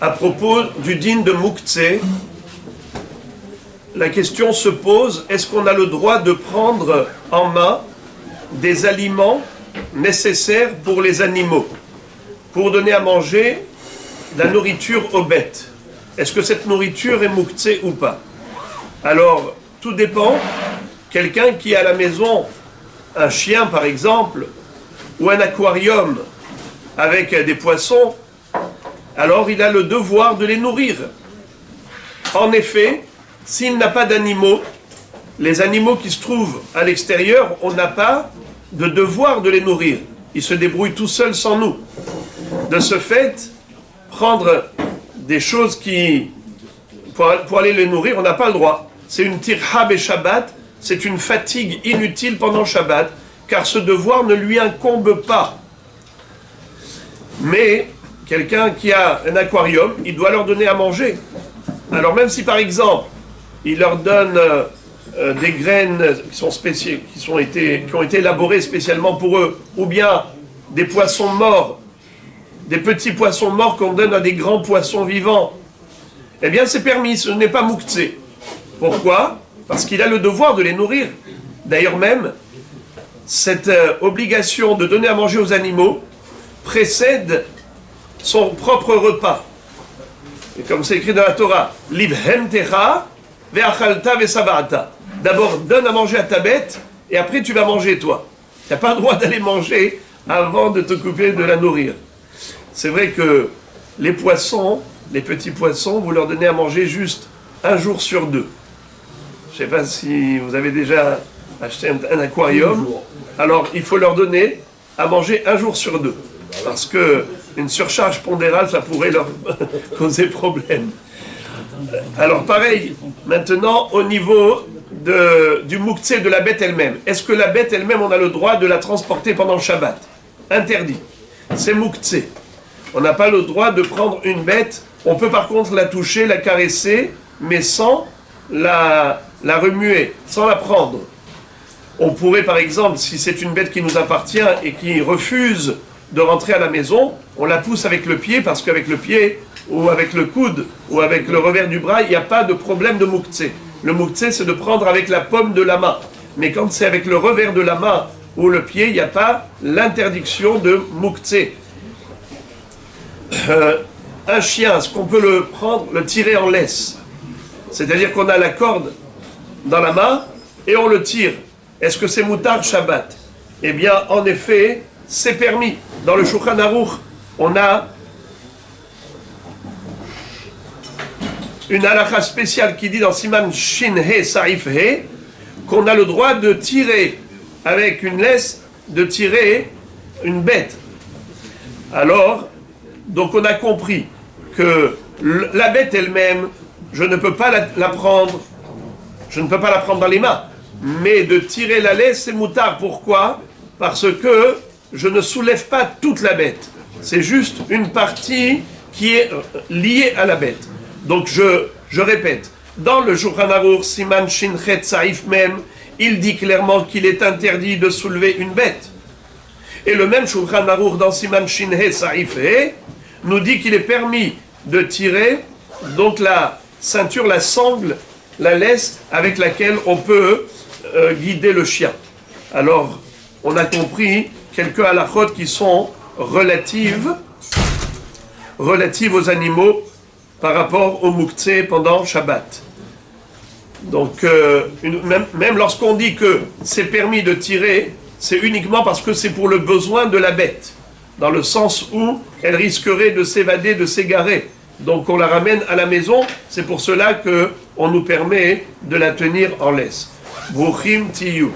À propos du din de Moukhtse, la question se pose, est-ce qu'on a le droit de prendre en main des aliments nécessaires pour les animaux, pour donner à manger la nourriture aux bêtes? Est-ce que cette nourriture est Moukhtse ou pas? Alors, tout dépend. Quelqu'un qui a à la maison un chien, par exemple, ou un aquarium avec des poissons, alors il a le devoir de les nourrir. En effet, s'il n'a pas d'animaux, les animaux qui se trouvent à l'extérieur, on n'a pas de devoir de les nourrir. Ils se débrouillent tout seuls sans nous. De ce fait, prendre des choses pour aller les nourrir, on n'a pas le droit. C'est une tirha be Shabbat, c'est une fatigue inutile pendant Shabbat, car ce devoir ne lui incombe pas. Mais quelqu'un qui a un aquarium, il doit leur donner à manger. Alors même si par exemple, il leur donne des graines qui ont été élaborées spécialement pour eux, ou bien des poissons morts, des petits poissons morts qu'on donne à des grands poissons vivants, eh bien c'est permis, ce n'est pas Moukhtse. Pourquoi? Parce qu'il a le devoir de les nourrir. D'ailleurs même, cette obligation de donner à manger aux animaux précède son propre repas. Et comme c'est écrit dans la Torah, Livhemtecha ve'achalta ve'sabata. D'abord, donne à manger à ta bête, et après tu vas manger toi. Tu n'as pas le droit d'aller manger avant de t'occuper de la nourrir. C'est vrai que les poissons, les petits poissons, vous leur donnez à manger juste un jour sur deux. Je ne sais pas si vous avez déjà acheté un aquarium. Alors, il faut leur donner à manger un jour sur deux. Parce qu'une surcharge pondérale, ça pourrait leur causer problème. Alors, pareil, maintenant, au niveau du Moukhtse de la bête elle-même. Est-ce que la bête elle-même, on a le droit de la transporter pendant le Shabbat? Interdit. C'est Moukhtse. On n'a pas le droit de prendre une bête. On peut par contre la toucher, la caresser, mais sans la remuer, sans la prendre. On pourrait par exemple, si c'est une bête qui nous appartient et qui refuse de rentrer à la maison, on la pousse avec le pied, parce qu'avec le pied, ou avec le coude, ou avec le revers du bras, il n'y a pas de problème de Moukhtse. Le Moukhtse, c'est de prendre avec la paume de la main. Mais quand c'est avec le revers de la main ou le pied, il n'y a pas l'interdiction de Moukhtse. Un chien, est-ce qu'on peut le prendre, le tirer en laisse? C'est-à-dire qu'on a la corde dans la main et on le tire. Est-ce que c'est moutar Shabbat? Eh bien, en effet, c'est permis. Dans le Shulchan Aruch, on a une halakha spéciale qui dit dans Siman Shin He Saif He qu'on a le droit de tirer avec une laisse, de tirer une bête. Alors, donc on a compris que la bête elle-même, je ne peux pas la prendre, je ne peux pas la prendre dans les mains, mais de tirer la laisse, c'est moutard. Pourquoi? Parce que je ne soulève pas toute la bête. C'est juste une partie qui est liée à la bête. Donc je répète, dans le Shulchan Aruch, Siman Shin Chet Saif même, il dit clairement qu'il est interdit de soulever une bête. Et le même Shulchan Aruch dans Siman Shin He Saif He nous dit qu'il est permis de tirer donc la ceinture, la sangle, la laisse avec laquelle on peut guider le chien. Alors, on a compris quelques halakhot qui sont relatives aux animaux par rapport au Moukhtse pendant Shabbat. Donc, même lorsqu'on dit que c'est permis de tirer, c'est uniquement parce que c'est pour le besoin de la bête, dans le sens où elle risquerait de s'évader, de s'égarer. Donc on la ramène à la maison, c'est pour cela qu'on nous permet de la tenir en laisse. Bruchim tiyu.